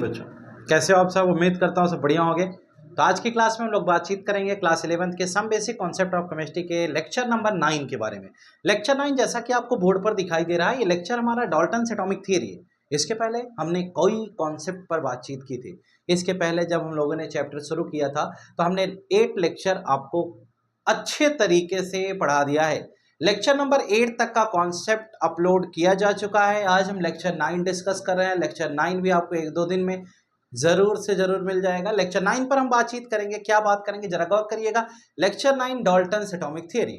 बच्चों, कैसे हो आप सब? उम्मीद करता हूँ सब बढ़िया होंगे। तो आज की क्लास में हम लोग बातचीत करेंगे क्लास 11th के some basic concept of chemistry के लेक्चर नंबर 9 के बारे में। लेक्चर 9 जैसा कि आपको बोर्ड पर दिखाई दे रहा है, ये लेक्चर हमारा डाल्टन्स एटॉमिक थ्योरी है। इसके पहले हमने कई कॉन्सेप्ट पर बातचीत की थी। इसके पहले जब हम लोगों ने चैप्टर शुरू किया था तो हमने 8 लेक्चर आपको अच्छे तरीके से पढ़ा दिया है। लेक्चर नंबर 8 तक का कॉन्सेप्ट अपलोड किया जा चुका है। आज हम लेक्चर 9 डिस्कस कर रहे हैं। लेक्चर 9 भी आपको 1-2 दिन में जरूर से जरूर मिल जाएगा। लेक्चर 9 पर हम बातचीत करेंगे। क्या बात करेंगे जरा गौर करिएगा। लेक्चर 9 डाल्टन्स एटॉमिक थ्योरी,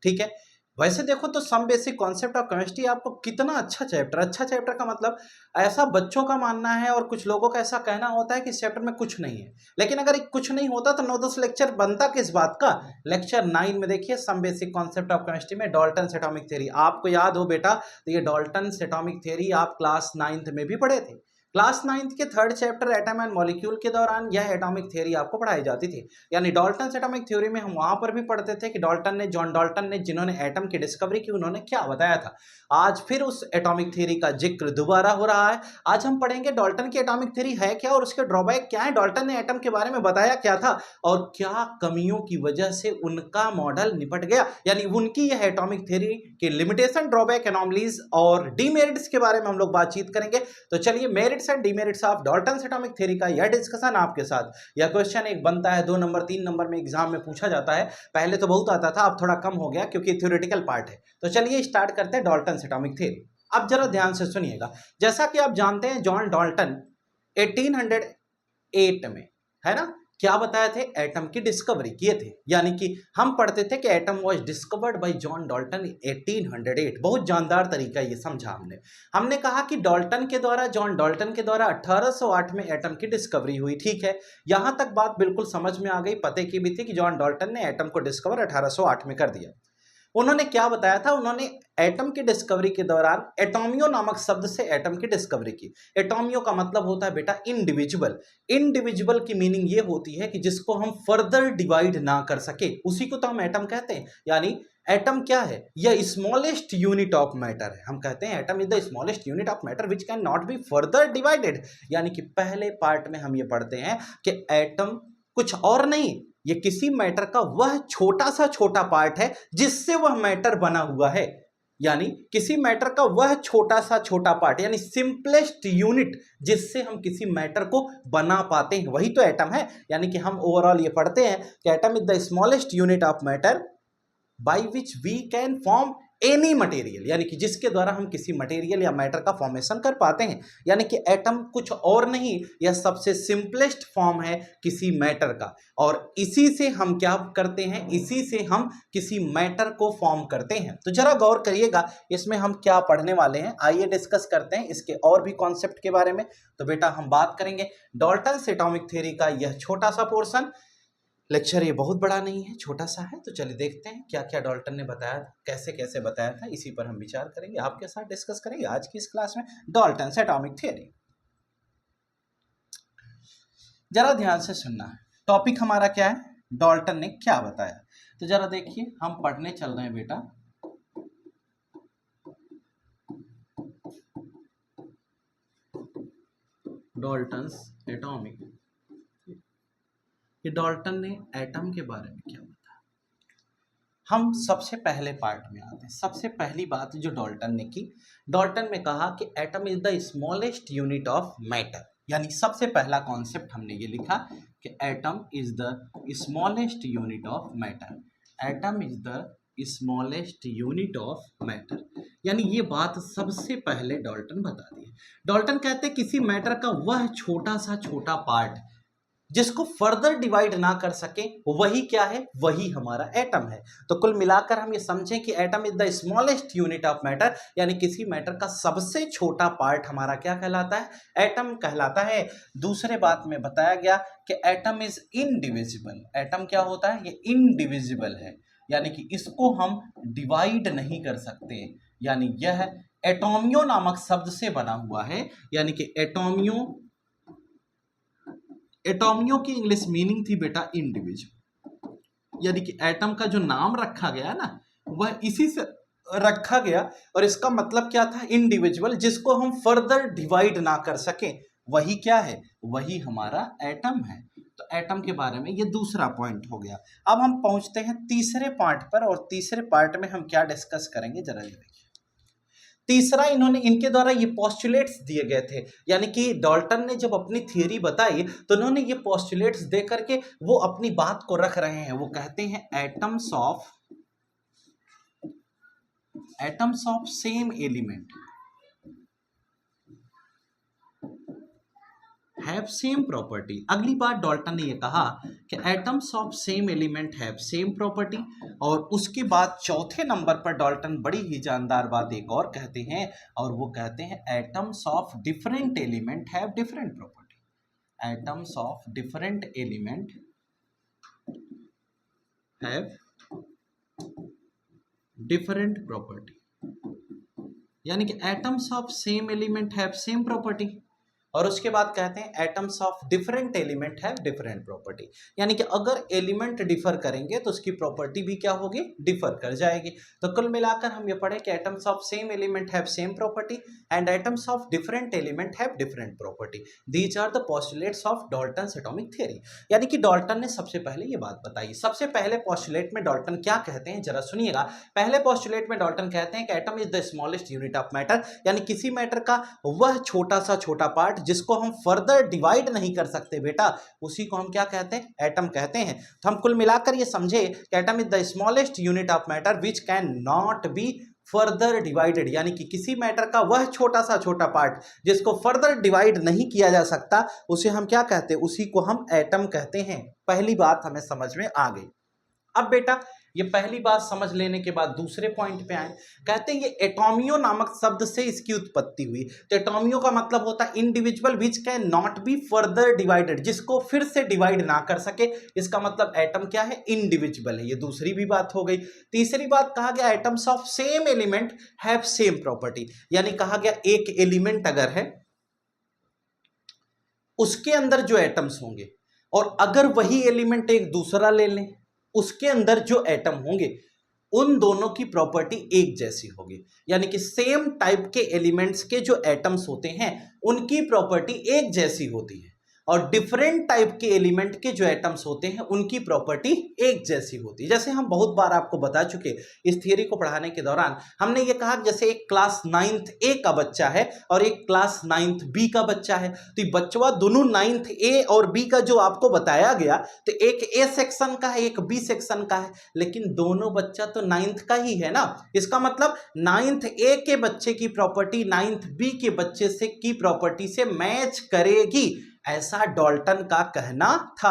ठीक है। वैसे देखो तो some basic concept of chemistry आपको कितना अच्छा चैप्टर, अच्छा चैप्टर का मतलब ऐसा बच्चों का मानना है और कुछ लोगों का ऐसा कहना होता है कि इस चैप्टर में कुछ नहीं है। लेकिन अगर कुछ नहीं होता तो 9-10 लेक्चर बनता किस बात का। लेक्चर 9 में देखिए some basic concept of chemistry में डाल्टन्स एटॉमिक थ्योरी। आपको याद हो बेटा तो ये डाल्टन्स एटॉमिक थ्योरी आप क्लास 9th में भी पढ़े थे। क्लास 9th के 3rd chapter atom and molecule के दौरान यह एटॉमिक थ्योरी आपको पढ़ाई जाती थी। यानी डाल्टन्स एटॉमिक थ्योरी में हम वहां पर भी पढ़ते थे कि जॉन डाल्टन ने जिन्होंने एटम की डिस्कवरी की, उन्होंने क्या बताया था। आज फिर उस एटॉमिक थ्योरी का जिक्र दोबारा हो रहा है। आज हम पढ़ेंगे डाल्टन की एटॉमिक थ्योरी है क्या और उसके ड्रॉबैक क्या है, डाल्टन ने एटम के बारे में बताया क्या था और क्या कमियों की वजह से उनका मॉडल निपट गया। यानी उनकी यह एटॉमिक थ्योरी के लिमिटेशन, ड्रॉबैक, एनॉमलीज और डीमेरिट्स के बारे में हम लोग बातचीत करेंगे। तो चलिए merits and demerits of Dalton's atomic theory का यह डिस्कशन आपके साथ। यह क्वेश्चन एक बनता है 2 नंबर 3 नंबर में एग्जाम में पूछा जाता है। पहले तो बहुत आता था, अब थोड़ा कम हो गया क्योंकि थ्योरेटिकल पार्ट है। तो चलिए स्टार्ट करते हैं डाल्टन्स एटॉमिक थ्योरी। अब जरा ध्यान से सुनिएगा। जैसा कि आप जानते हैं जॉन डाल्टन 1808 में, है ना, क्या बताए थे, एटम की डिस्कवरी किए थे। यानी कि हम पढ़ते थे कि atom was discovered by John Dalton 1808। बहुत जानदार तरीका ये समझा हमने कहा कि डाल्टन के द्वारा, जॉन डाल्टन के द्वारा 1808 में एटम की डिस्कवरी हुई। ठीक है, यहां तक बात बिल्कुल समझ में आ गई। पते की भी थी कि जॉन डाल्टन ने एटम को डिस्कवर 1808 में कर दिया। उन्होंने क्या बताया था, उन्होंने एटम की डिस्कवरी के दौरान एटोमियो नामक शब्द से एटम की डिस्कवरी की। एटोमियो का मतलब होता है बेटा इंडिविजुअल। इंडिविजुअल की मीनिंग ये होती है कि जिसको हम फर्दर डिवाइड ना कर सके, उसी को तो हम एटम कहते हैं। यानी एटम क्या है, यह स्मॉलेस्ट यूनिट ऑफ मैटर है। हम कहते हैं atom is the smallest unit of matter which can not be further divided. यानी कि पहले पार्ट में हम ये पढ़ते हैं कि एटम कुछ और नहीं, ये किसी मैटर का वह छोटा सा छोटा पार्ट है जिससे वह मैटर बना हुआ है। यानी किसी मैटर का वह छोटा सा छोटा पार्ट, यानी सिंपलेस्ट यूनिट जिससे हम किसी मैटर को बना पाते हैं, वही तो एटम है। यानी कि हम ओवरऑल ये पढ़ते हैं कि atom is the smallest unit of matter by which we can form any material, यानी कि जिसके द्वारा हम किसी मटेरियल या मैटर का फॉर्मेशन कर पाते हैं। यानी कि एटम कुछ और नहीं, यह सबसे सिंपलेस्ट फॉर्म है किसी मैटर का, और इसी से हम क्या करते हैं, इसी से हम किसी मैटर को फॉर्म करते हैं। तो जरा गौर करिएगा इसमें हम क्या पढ़ने वाले हैं। आइए डिस्कस करते हैं इसके और भी कॉन्सेप्ट के बारे में। तो बेटा हम बात करेंगे डाल्टन्स एटॉमिक थ्योरी का यह छोटा सा पोर्शन। लेक्चर ये बहुत बड़ा नहीं है, छोटा सा है। तो चलिए देखते हैं क्या क्या डाल्टन ने बताया था, कैसे कैसे बताया था, इसी पर हम विचार करेंगे, आपके साथ डिस्कस करेंगे आज की इस क्लास में डाल्टन्स एटॉमिक थ्योरी। जरा ध्यान से सुनना है, टॉपिक हमारा क्या है, डाल्टन ने क्या बताया। तो जरा देखिए हम पढ़ने चल रहे हैं बेटा डाल्टन्स एटॉमिक। ये डाल्टन ने एटम के बारे में क्या बताया। हम सबसे पहले पार्ट में आते हैं। सबसे पहली बात जो डाल्टन ने की, डाल्टन ने कहा कि atom is the smallest unit of matter. यानी सबसे पहला कॉन्सेप्ट हमने ये लिखा कि atom is the smallest unit of matter. Atom is the smallest unit of matter, यानी ये बात सबसे पहले डाल्टन बता दी। डाल्टन कहते हैं किसी मैटर का वह छोटा सा छोटा पार्ट जिसको फर्दर डिवाइड ना कर सके, वही क्या है, वही हमारा एटम है। तो कुल मिलाकर हम ये समझें कि atom is the smallest unit of matter, यानी किसी मैटर का सबसे छोटा पार्ट हमारा क्या कहलाता है, एटम कहलाता है। दूसरे बात में बताया गया कि एटम इज इनडिविजिबल। एटम क्या होता है, ये इनडिविजिबल है, यानी कि इसको हम डिवाइड नहीं कर सकते। यानी यह एटोमियो नामक शब्द से बना हुआ है। यानी कि एटोमियो की इंग्लिश मीनिंग थी बेटा इंडिविजुअल। यानी कि एटम का जो नाम रखा गया ना, वह इसी से रखा गया, और इसका मतलब क्या था, इंडिविजुअल, जिसको हम फर्दर डिवाइड ना कर सके, वही क्या है, वही हमारा एटम है। तो एटम के बारे में ये दूसरा पॉइंट हो गया। अब हम पहुंचते हैं तीसरे पार्ट पर, और तीसरे पार्ट में हम क्या डिस्कस करेंगे जरा ये देखिए। तीसरा, इन्होंने इनके द्वारा ये पोस्टुलेट्स दिए गए थे, यानी कि डाल्टन ने जब अपनी थियरी बताई तो उन्होंने ये पोस्टुलेट्स दे करके वो अपनी बात को रख रहे हैं। वो कहते हैं atoms of same element have same property. अगली बार डाल्टन ने यह कहा कि atoms of same element have same property, और उसके बाद चौथे नंबर पर डाल्टन बड़ी ही जानदार बात एक और कहते हैं, और वो कहते हैं atoms of different element have different property. Atoms of different element have different property, यानी कि atoms of same element have same property, और उसके बाद कहते हैं atoms of different element have different property, यानी कि अगर एलिमेंट डिफर करेंगे तो उसकी प्रॉपर्टी भी क्या होगी, डिफर कर जाएगी। तो कुल मिलाकर हम ये पढ़े कि atoms of same element have same property and atoms of different element have different property. These are the postulates of Dalton's atomic theory. यानी कि डाल्टन ने सबसे पहले ये बात बताई। सबसे पहले पोस्टुलेट में डाल्टन क्या कहते हैं जरा सुनिएगा। पहले पोस्टुलेट में डाल्टन कहते हैं कि atom is the smallest unit of matter, यानी किसी मैटर का वह छोटा सा छोटा पार्ट जिसको हम फर्दर डिवाइड नहीं कर सकते बेटा, उसी को हम क्या कहते हैं, एटम कहते हैं। तो हम कुल मिलाकर ये समझे कि atom is the smallest unit of matter which can not be further divided, यानी कि किसी मैटर का वह छोटा सा छोटा पार्ट जिसको फर्दर डिवाइड नहीं किया जा सकता, उसे हम क्या कहते हैं, उसी को हम एटम कहते हैं। पहली बात हमें समझ में आ गई। अब बेटा ये पहली बात समझ लेने के बाद दूसरे पॉइंट पे आए। कहते हैं ये एटोमियो नामक शब्द से इसकी उत्पत्ति हुई। तो एटोमियो का मतलब होता है individual which can not be further divided, जिसको फिर से डिवाइड ना कर सके। इसका मतलब एटम क्या है, इंडिविजुअल है। ये दूसरी भी बात हो गई। तीसरी बात कहा गया atoms of same element have same property, यानी कहा गया एक एलिमेंट अगर है उसके अंदर जो एटम्स होंगे, और अगर वही एलिमेंट एक दूसरा ले लें उसके अंदर जो एटम होंगे उन दोनों की प्रॉपर्टी एक जैसी होगी, यानी कि सेम टाइप के एलिमेंट्स के जो एटम्स होते हैं उनकी प्रॉपर्टी एक जैसी होती है, और डिफरेंट टाइप के एलिमेंट के जो एटम्स होते हैं उनकी प्रॉपर्टी एक जैसी होती है। जैसे हम बहुत बार आपको बता चुके इस थियरी को पढ़ाने के दौरान, हमने ये कहा जैसे एक क्लास 9th ए का बच्चा है और एक क्लास 9th बी का बच्चा है, तो ये बच्चा दोनों 9th ए और बी का जो आपको बताया गया, तो एक ए सेक्शन का है एक बी सेक्शन का है, लेकिन दोनों बच्चा तो 9th का ही है ना। इसका मतलब 9th ए के बच्चे की प्रॉपर्टी 9th बी के बच्चे से की प्रॉपर्टी से मैच करेगी, ऐसा डाल्टन का कहना था।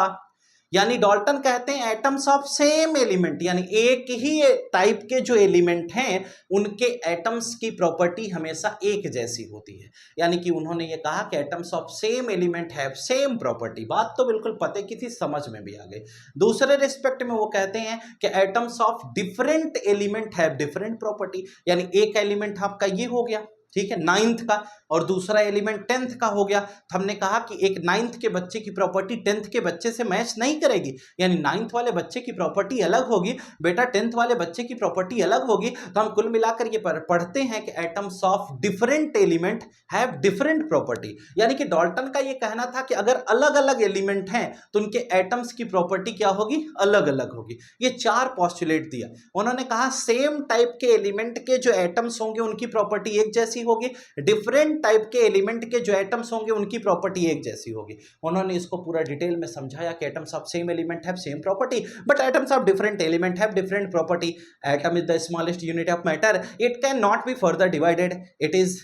यानी डाल्टन कहते हैं एटम्स ऑफ सेम एलिमेंट, यानी एक ही टाइप के जो एलिमेंट हैं उनके एटम्स की प्रॉपर्टी हमेशा एक जैसी होती है। यानी कि उन्होंने ये कहा कि atoms of same element have same property. बात तो बिल्कुल पते की थी, समझ में भी आ गई। दूसरे रिस्पेक्ट में वो कहते हैं कि atoms of different element have different property, यानी एक एलिमेंट आपका ये हो गया, ठीक है, 9th का, और दूसरा एलिमेंट 10th का हो गया। तो हमने कहा कि एक 9th के बच्चे की प्रॉपर्टी 10th के बच्चे से मैच नहीं करेगी, यानी 9th वाले बच्चे की प्रॉपर्टी अलग होगी, बेटा 10th वाले बच्चे की प्रॉपर्टी अलग होगी। तो हम कुल मिलाकर ये पढ़ते हैं कि atoms of different element have different property, यानी कि डाल्टन का ये कहना था कि अगर अलग अलग एलिमेंट हैं तो उनके एटम्स की प्रॉपर्टी क्या होगी, अलग अलग होगी। ये 4 पोस्टुलेट दिया उन्होंने। कहा सेम टाइप के एलिमेंट के जो एटम्स होंगे उनकी प्रॉपर्टी एक जैसी होगी, डिफरेंट टाइप के एलिमेंट के जो एटम्स होंगे उनकी प्रॉपर्टी एक जैसी होगी। उन्होंने इसको पूरा डिटेल में समझाया कि atoms of same element have same property but atoms of different element have different property. Atom is the smallest unit of matter, it can not be further divided, it is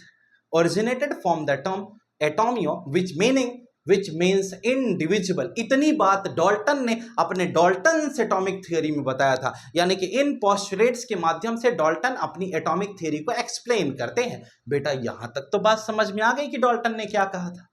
originated from the term atomio which means indivisible। इतनी बात Dalton ने अपने Dalton's atomic theory में बताया था, यानी कि इन postulates के माध्यम से डाल्टन अपनी एटॉमिक थ्योरी को एक्सप्लेन करते हैं। बेटा यहां तक तो बात समझ में आ गई कि डाल्टन ने क्या कहा था।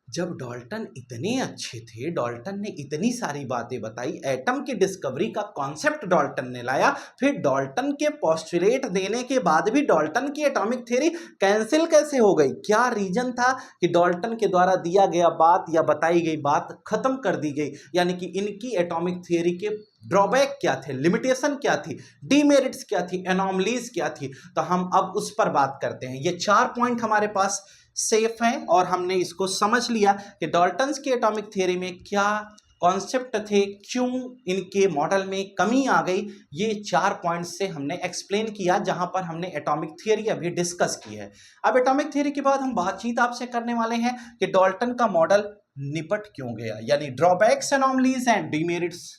जब डाल्टन इतने अच्छे थे, डाल्टन ने इतनी सारी बातें बताई, एटम की डिस्कवरी का कॉन्सेप्ट डाल्टन ने लाया, फिर डाल्टन के पोस्टुलेट देने के बाद भी डाल्टन की एटॉमिक थ्योरी कैंसिल कैसे हो गई? क्या रीजन था कि डाल्टन के द्वारा दिया गया बात या बताई गई बात खत्म कर दी गई? यानी कि इनकी एटॉमिक थ्योरी के ड्रॉबैक क्या थे, लिमिटेशन क्या थी, डीमेरिट्स क्या थी, एनॉमलीज क्या थी? तो हम अब उस पर बात करते हैं। ये 4 पॉइंट हमारे पास सेफ हैं और हमने इसको समझ लिया कि डाल्टन्स की एटॉमिक थ्योरी में क्या कॉन्सेप्ट थे, क्यों इनके मॉडल में कमी आ गई, ये 4 पॉइंट्स से हमने एक्सप्लेन किया, जहां पर हमने एटॉमिक थ्योरी अभी डिस्कस की है। अब एटॉमिक थ्योरी के बाद हम बातचीत आपसे करने वाले हैं कि डाल्टन का मॉडल निपट क्यों गया, यानी ड्रॉबैक्स, एनॉमलीज एंड डीमेरिट्स।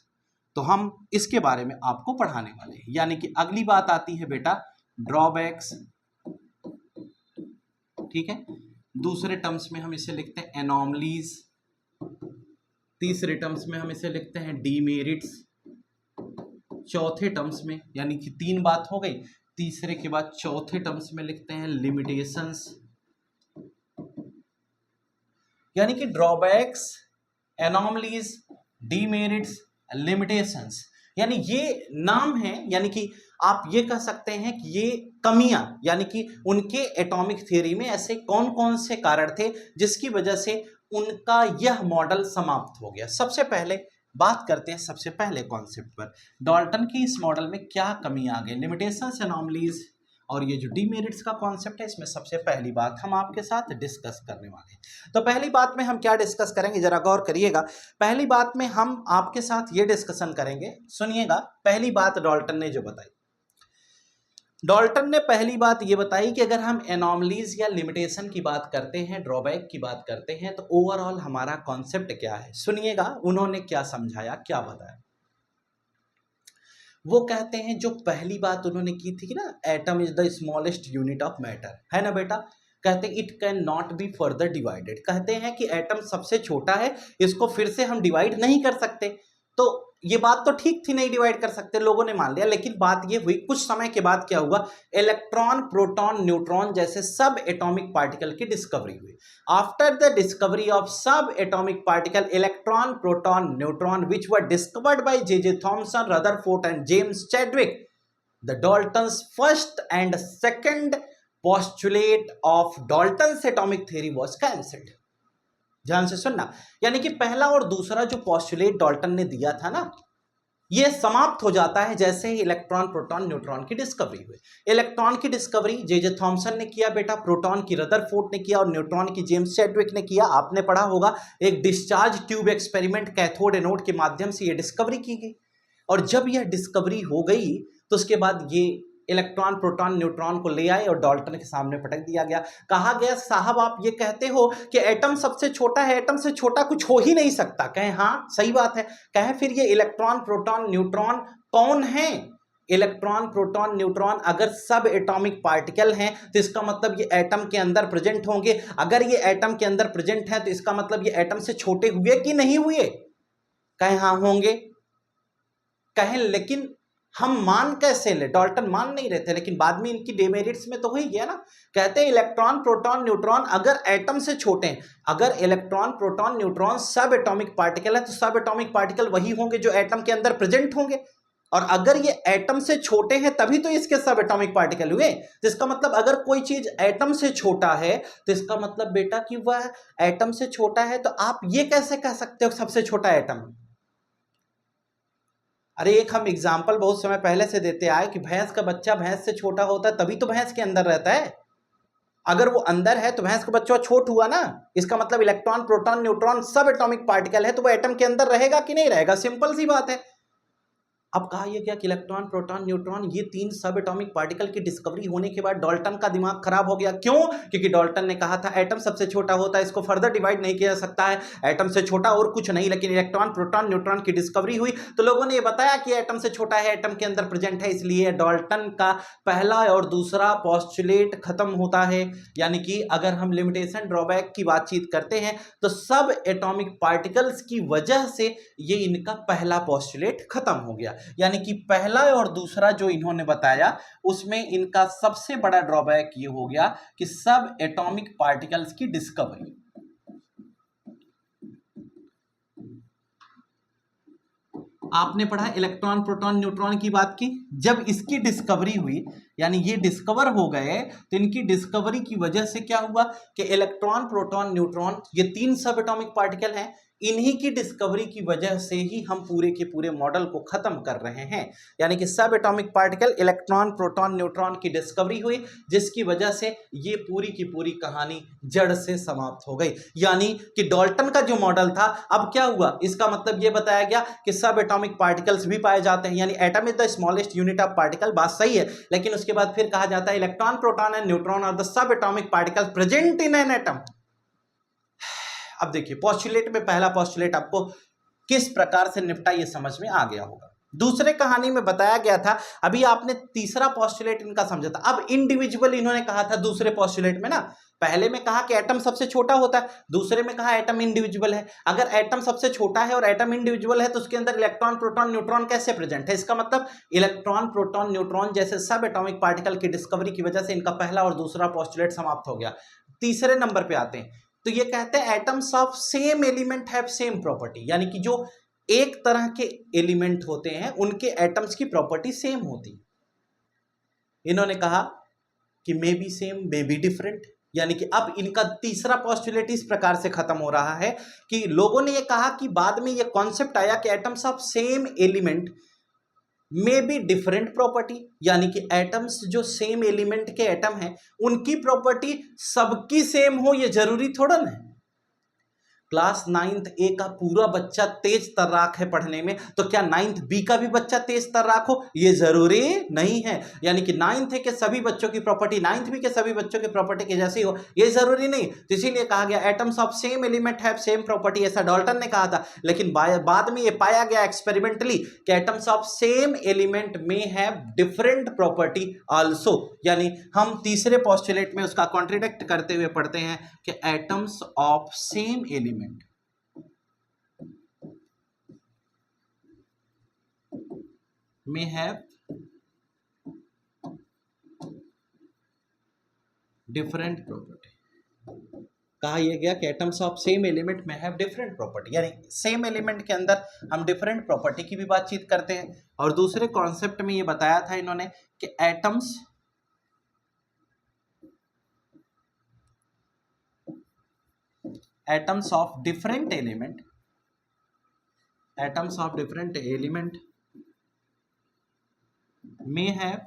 तो हम इसके बारे में आपको पढ़ाने वाले हैं। यानी कि अगली बात आती है बेटा ड्रॉबैक्स, ठीक है, दूसरे टर्म्स में हम इसे लिखते हैं एनॉमलीज, तीसरे टर्म्स में हम इसे लिखते हैं डीमेरिट्स, चौथे टर्म्स में, यानी कि 3 बात हो गई, तीसरे के बाद चौथे टर्म्स में लिखते हैं लिमिटेशंस। यानी कि ड्रॉबैक्स, एनॉमलीज, डीमेरिट्स, लिमिटेशंस, यानी ये नाम है, यानी कि आप ये कह सकते हैं कि ये कमियां, यानी कि उनके एटॉमिक थ्योरी में ऐसे कौन कौन से कारण थे जिसकी वजह से उनका यह मॉडल समाप्त हो गया। सबसे पहले बात करते हैं सबसे पहले कॉन्सेप्ट पर, डाल्टन की इस मॉडल में क्या कमी आ गई, लिमिटेशंस, एनॉमलीज और ये जो डीमेरिट्स का कॉन्सेप्ट है, इसमें सबसे पहली बात हम आपके साथ डिस्कस करने वाले हैं। तो पहली बात में हम क्या डिस्कस करेंगे, जरा गौर करिएगा। पहली बात में हम आपके साथ ये डिस्कशन करेंगे, सुनिएगा। पहली बात डाल्टन ने जो बताई, डाल्टन ने पहली बात ये बताई कि अगर हम एनॉमलीज या लिमिटेशन की बात करते हैं, ड्रॉबैक की बात करते हैं, तो ओवरऑल हमारा कॉन्सेप्ट क्या है। सुनिएगा उन्होंने क्या समझाया, क्या बताया। वो कहते हैं, जो पहली बात उन्होंने की थी ना, atom is the smallest unit of matter, है ना बेटा। कहते हैं it can not be further divided, कहते हैं कि एटम सबसे छोटा है, इसको फिर से हम डिवाइड नहीं कर सकते। तो ये बात तो ठीक थी, नहीं डिवाइड कर सकते, लोगों ने मान लिया। लेकिन बात ये हुई, कुछ समय के बाद क्या हुआ, इलेक्ट्रॉन, प्रोटॉन, न्यूट्रॉन जैसे सब एटॉमिक पार्टिकल की डिस्कवरी हुई। आफ्टर द डिस्कवरी ऑफ सब atomic particle, electron, proton, neutron which were discovered by J Thomson, Rutherford and James Chadwick, the Dalton's first and second postulate of Dalton's atomic theory was cancelled. ध्यान से सुनना, यानी कि पहला और दूसरा जो पोस्टुलेट डाल्टन ने दिया था ना, ये समाप्त हो जाता है जैसे ही इलेक्ट्रॉन, प्रोटॉन, न्यूट्रॉन की डिस्कवरी हुई। इलेक्ट्रॉन की डिस्कवरी जे थॉमसन ने किया बेटा, प्रोटॉन की रदरफोर्ड ने किया और न्यूट्रॉन की जेम्स चैडविक ने किया। आपने पढ़ा होगा, एक discharge tube experiment, cathode anode के माध्यम से ये डिस्कवरी की गई। और जब यह डिस्कवरी हो गई तो उसके बाद ये इलेक्ट्रॉन, प्रोटॉन, न्यूट्रॉन को ले आए और डाल्टन के सामने पटक दिया गया। कहा गया, साहब आप ये कहते हो कि एटम सबसे छोटा है, एटम से छोटा कुछ हो ही नहीं सकता। कहें हाँ सही बात है। कहें फिर ये इलेक्ट्रॉन, प्रोटॉन, न्यूट्रॉन कौन है? इलेक्ट्रॉन, प्रोटॉन, न्यूट्रॉन अगर सब एटॉमिक पार्टिकल हैं तो इसका मतलब ये एटम के अंदर प्रेजेंट होंगे। अगर ये एटम के अंदर प्रेजेंट है तो इसका मतलब ये एटम से छोटे हुए कि नहीं हुए? कहें हाँ होंगे। कहें लेकिन हम मान कैसे ले? डाल्टन मान नहीं रहे थे, लेकिन बाद में इनकी डेमेरिट्स में तो हो ही गया ना। कहते हैं इलेक्ट्रॉन, प्रोटॉन, न्यूट्रॉन अगर एटम से छोटे हैं, अगर इलेक्ट्रॉन, प्रोटॉन, न्यूट्रॉन सब एटॉमिक पार्टिकल है तो सब एटॉमिक पार्टिकल वही होंगे जो एटम के अंदर प्रेजेंट होंगे। और अगर ये एटम से छोटे हैं तभी तो इसके सब एटॉमिक पार्टिकल हुए। तो इसका मतलब अगर कोई चीज एटम से छोटा है तो इसका मतलब बेटा कि वह एटम से छोटा है। तो आप ये कैसे कह सकते हो सबसे छोटा एटम? अरे एक हम एग्जाम्पल बहुत समय पहले से देते आए कि भैंस का बच्चा भैंस से छोटा होता है तभी तो भैंस के अंदर रहता है। अगर वो अंदर है तो भैंस का बच्चा छोट हुआ ना। इसका मतलब इलेक्ट्रॉन, प्रोटॉन, न्यूट्रॉन सब एटॉमिक पार्टिकल है तो वो एटम के अंदर रहेगा कि नहीं रहेगा? सिंपल सी बात है। अब कहा यह गया कि इलेक्ट्रॉन, प्रोटॉन, न्यूट्रॉन ये 3 सब एटॉमिक पार्टिकल की डिस्कवरी होने के बाद डाल्टन का दिमाग खराब हो गया। क्यों? क्योंकि डाल्टन ने कहा था एटम सबसे छोटा होता है, इसको फर्दर डिवाइड नहीं किया जा सकता है, एटम से छोटा और कुछ नहीं। लेकिन इलेक्ट्रॉन, प्रोटॉन, न्यूट्रॉन की डिस्कवरी हुई तो लोगों ने ये बताया कि एटम से छोटा है, एटम के अंदर प्रेजेंट है। इसलिए डाल्टन का पहला और दूसरा पोस्टुलेट खत्म होता है। यानी कि अगर हम लिमिटेशन, ड्रॉबैक की बातचीत करते हैं तो सब एटॉमिक पार्टिकल्स की वजह से ये इनका पहला पोस्टुलेट खत्म हो गया। यानी कि पहला और दूसरा जो इन्होंने बताया उसमें इनका सबसे बड़ा ड्रॉबैक ये हो गया कि सब एटॉमिक पार्टिकल्स की डिस्कवरी। आपने पढ़ा इलेक्ट्रॉन, प्रोटॉन, न्यूट्रॉन की बात की। जब इसकी डिस्कवरी हुई यानी ये डिस्कवर हो गए तो इनकी डिस्कवरी की वजह से क्या हुआ कि इलेक्ट्रॉन, प्रोटॉन, न्यूट्रॉन ये 3 सब एटॉमिक पार्टिकल हैं, इन्हीं की डिस्कवरी की वजह से ही हम पूरे के पूरे मॉडल को खत्म कर रहे हैं। यानी कि सब atomic particle, electron, proton, neutron की डिस्कवरी हुई, जिसकी वजह से ये पूरी की पूरी कहानी जड़ से समाप्त हो गई। यानी कि डाल्टन का जो मॉडल था, अब क्या हुआ, इसका मतलब ये बताया गया कि सब एटॉमिक पार्टिकल्स भी पाए जाते हैं, यानी atom is the smallest unit of particle, बात सही है। लेकिन उसके बाद फिर कहा जाता है electron, proton and neutron are the sub atomic particles present in an atom. अब देखिए पॉस्टुलेट में पहला पॉस्टुलेट आपको किस प्रकार से निपटा ये समझ में आ गया होगा। दूसरे कहानी में बताया गया था, अभी आपने तीसरा पॉस्टुलेट इनका समझा था। अब इंडिविजुअल इन्होंने कहा था दूसरे पॉस्टुलेट में ना, पहले में कहा कि एटम सबसे छोटा होता है, दूसरे में कहा एटम इंडिविजुअल है। अगर एटम सबसे छोटा है और एटम इंडिविजुअल है तो उसके अंदर इलेक्ट्रॉन, प्रोटॉन, न्यूट्रॉन कैसे प्रेजेंट है? इसका मतलब इलेक्ट्रॉन, प्रोटॉन, न्यूट्रॉन जैसे सब एटॉमिक पार्टिकल की डिस्कवरी की वजह से इनका पहला और दूसरा पॉस्टुलेट समाप्त हो गया। तीसरे नंबर पे आते हैं तो ये कहते हैं atoms of same element have same property, यानी कि जो एक तरह के एलिमेंट होते हैं उनके एटम्स की प्रॉपर्टी सेम होती। इन्होंने कहा कि may be same may be different, यानी कि अब इनका तीसरा पॉस्टुलेट इस प्रकार से खत्म हो रहा है कि लोगों ने ये कहा कि बाद में ये कॉन्सेप्ट आया कि atoms of same element may be different property, यानी कि एटम्स जो सेम एलिमेंट के एटम हैं उनकी प्रॉपर्टी सबकी सेम हो ये जरूरी थोड़ा ना है। क्लास 9th ए का पूरा बच्चा तेज तर्राक है पढ़ने में, तो क्या 9th बी का भी बच्चा तेज तर्राक हो ये जरूरी नहीं है। यानी कि 9th ए के सभी बच्चों की प्रॉपर्टी 9th बी के सभी बच्चों की प्रॉपर्टी के जैसी हो ये जरूरी नहीं। तो इसीलिए कहा गया atoms of same element have same property, ऐसा डाल्टन ने कहा था। लेकिन बाद में ये पाया गया एक्सपेरिमेंटली कि एटम्स ऑफ सेम एलिमेंट में हैव डिफरेंट प्रॉपर्टी आल्सो, यानी हम तीसरे पॉस्टुलेट में उसका कॉन्ट्रडिक्ट करते हुए पढ़ते हैं कि atoms of same element may have different property। कहा यह गया कि एटम्स ऑफ सेम एलिमेंट में हैव डिफरेंट प्रॉपर्टी, यानी सेम एलिमेंट के अंदर हम डिफरेंट प्रॉपर्टी की भी बातचीत करते हैं। और दूसरे कॉन्सेप्ट में ये बताया था इन्होंने कि एटम्स ऑफ डिफरेंट एलिमेंट में हैव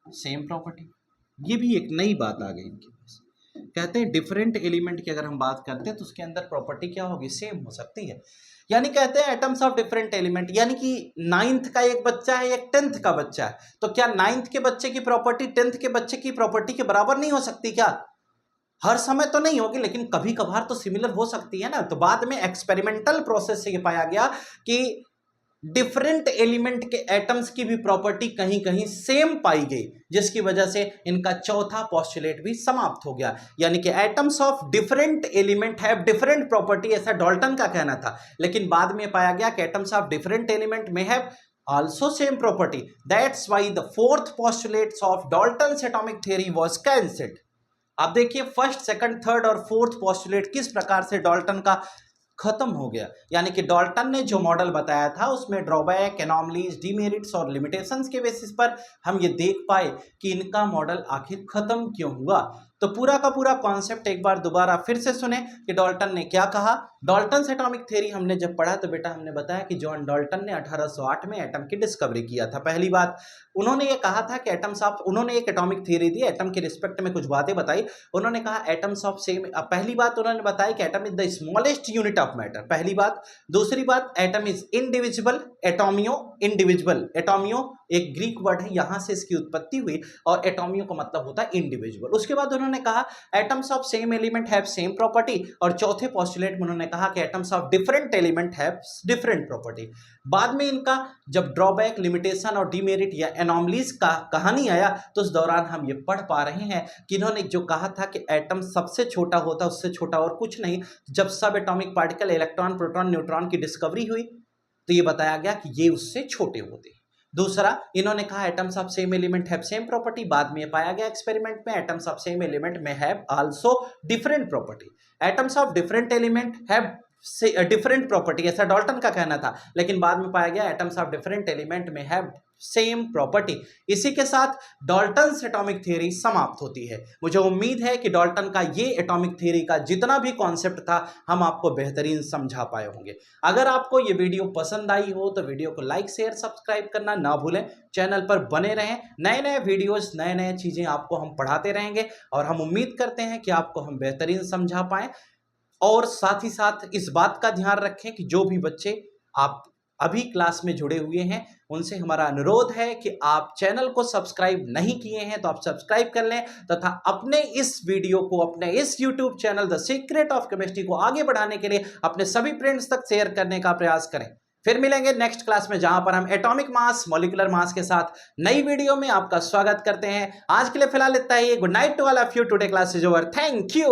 सेम प्रॉपर्टी। ये भी एक नई बात आ गई इनके पास। कहते हैं डिफरेंट एलिमेंट की अगर हम बात करते हैं तो उसके अंदर प्रॉपर्टी क्या होगी, सेम हो सकती है। यानी कहते हैं एटम्स ऑफ डिफरेंट एलिमेंट, यानी कि 9th का एक बच्चा है, एक 10th का बच्चा है, तो क्या 9th के बच्चे की प्रॉपर्टी 10th के बच्चे की प्रॉपर्टी के बराबर नहीं हो सकती? क्या हर समय तो नहीं होगी, लेकिन कभी कभार तो सिमिलर हो सकती है ना। तो बाद में एक्सपेरिमेंटल प्रोसेस से ये पाया गया कि डिफरेंट एलिमेंट के एटम्स की भी प्रॉपर्टी कहीं कहीं सेम पाई गई, जिसकी वजह से इनका चौथा पॉस्टुलेट भी समाप्त हो गया। यानी कि atoms of different element have different property, ऐसा डाल्टन का कहना था। लेकिन बाद में पाया गया कि एटम्स ऑफ डिफरेंट एलिमेंट में have also same property, that's why the fourth postulates of Dalton's atomic theory was cancelled। अब देखिए फर्स्ट, सेकंड, थर्ड और फोर्थ पॉस्टुलेट किस प्रकार से डाल्टन का खत्म हो गया। यानी कि डाल्टन ने जो मॉडल बताया था उसमें ड्रॉबैक, एनॉमलीज, डिमेरिट्स और लिमिटेशंस के बेसिस पर हम ये देख पाए कि इनका मॉडल आखिर खत्म क्यों हुआ। तो पूरा का पूरा कॉन्सेप्ट एक बार दोबारा फिर से सुने कि डाल्टन ने क्या कहा। डाल्टन एटॉमिक थ्योरी हमने जब पढ़ा तो बेटा हमने बताया कि जॉन डाल्टन ने 1808 में एटम की डिस्कवरी किया था। पहली बात उन्होंने ये कहा था कि एटम्स ऑफ, उन्होंने एक एटॉमिक थ्योरी दी, एटम के रिस्पेक्ट में कुछ बातें बताई। उन्होंने कहा एटम्स ऑफ सेम, पहली बात उन्होंने बताया कि atom is the smallest unit of matter, पहली बात। दूसरी बात एटम इज इंडिविजुअल, एटोमियो इंडिविजुअल, एटोमियो एक ग्रीक वर्ड है, यहां से इसकी उत्पत्ति हुई और एटोमियो का मतलब होता है इंडिविजुअल। उसके बाद उन्होंने कहा atoms of same element have same property, और चौथे पोस्टुलेट में उन्होंने कहा कि atoms of different element have different property. बाद में इनका जब ड्रॉबैक, लिमिटेशन और डिमेरिट या एनॉमलीज का कहानी आया तो उस दौरान हम ये पढ़ पा रहे हैं कि इन्होंने जो कहा था कि एटम सबसे छोटा होता है, उससे छोटा और कुछ नहीं। जब सब atomic particle, electron, proton, neutron की डिस्कवरी हुई तो ये बताया गया कि ये उससे छोटे होते हैं। दूसरा इन्होंने कहा atoms of same element have same property, बाद में पाया गया एक्सपेरिमेंट में एटम्स ऑफ सेम एलिमेंट में have also different property. Atoms of different element have different property, ऐसा डाल्टन का कहना था। लेकिन बाद में पाया गया एटम्स ऑफ डिफरेंट एलिमेंट में हैव सेम प्रॉपर्टी। इसी के साथ डाल्टन्स एटॉमिक थ्योरी समाप्त होती है। मुझे उम्मीद है कि डाल्टन का ये एटॉमिक थ्योरी का जितना भी कॉन्सेप्ट था हम आपको बेहतरीन समझा पाए होंगे। अगर आपको ये वीडियो पसंद आई हो तो वीडियो को लाइक शेयर सब्सक्राइब करना ना भूलें। चैनल पर बने रहें, नए नए वीडियोस नए नए चीज़ें आपको हम पढ़ाते रहेंगे और हम उम्मीद करते हैं कि आपको हम बेहतरीन समझा पाएँ। और साथ ही साथ इस बात का ध्यान रखें कि जो भी बच्चे आप अभी क्लास में जुड़े हुए हैं उनसे हमारा अनुरोध है कि आप चैनल को सब्सक्राइब नहीं किए हैं तो आप सब्सक्राइब कर लें तथा अपने इस वीडियो को अपने इस YouTube channel the secret of chemistry को आगे बढ़ाने के लिए अपने सभी फ्रेंड्स तक शेयर करने का प्रयास करें। फिर मिलेंगे नेक्स्ट क्लास में जहां पर हम एटॉमिक मास मॉलिक्यूलर मास के साथ नई वीडियो में आपका स्वागत करते हैं। आज के लिए फिलहाल इतना ही। Good night to all of you. Today class is over. Thank you.